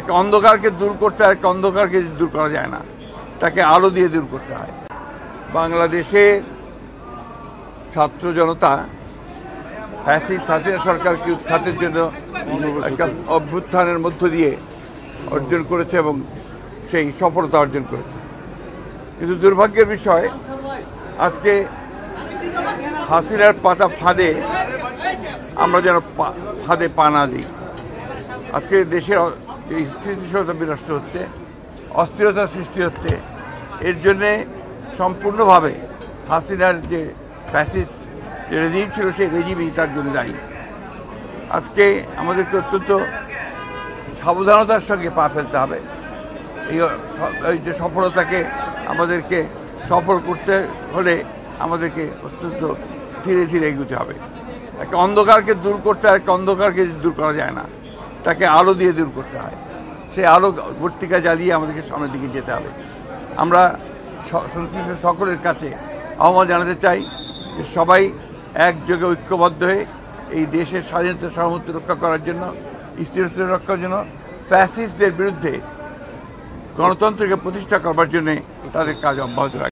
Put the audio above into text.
একটা অন্ধকারকে দূর করতে হয়, একটা অন্ধকারকে দূর করা যায় না, তাকে আলো দিয়ে দূর করতে হয়। বাংলাদেশে ছাত্র জনতা ফ্যাসিস্ট হাসিনা সরকারকে উৎখাতের জন্য একটা অভ্যুত্থানের মধ্য দিয়ে অর্জন করেছে এবং সেই সফলতা অর্জন করেছে। কিন্তু দুর্ভাগ্যের বিষয়, আজকে হাসিনার পাতা ফাঁদে আমরা যেন ফাঁদে পা না দিই। আজকে দেশের যে স্থিতিশীলতা বিনষ্ট হচ্ছে, অস্থিরতা সৃষ্টি হচ্ছে, এর জন্যে সম্পূর্ণভাবে হাসিনার যে ফ্যাসিস্ট যে রেজিম ছিল, সেই রেজিমই তার জন্য দায়ী। আজকে আমাদেরকে অত্যন্ত সাবধানতার সঙ্গে পা ফেলতে হবে। এই যে সফলতাকে আমাদেরকে সফল করতে হলে আমাদেরকে অত্যন্ত ধীরে ধীরে এগোতে হবে। একটা অন্ধকারকে দূর করতে হয়, একটা অন্ধকারকে দূর করা যায় না, তাকে আলো দিয়ে দূর করতে হয়। সেই আলো বর্তিকা জ্বালিয়ে আমাদেরকে সামনের দিকে যেতে হবে। আমরা সংশ্লিষ্ট সকলের কাছে আহ্বান জানাতে চাই যে সবাই একযোগে ঐক্যবদ্ধ হয়ে এই দেশের স্বাধীনতা সার্বভৌমত্ব রক্ষা করার জন্য, স্থিরতা রক্ষার জন্য, ফ্যাসিস্টদের বিরুদ্ধে গণতন্ত্রকে প্রতিষ্ঠা করবার জন্য তাদের কাজ অব্যাহত রাখে।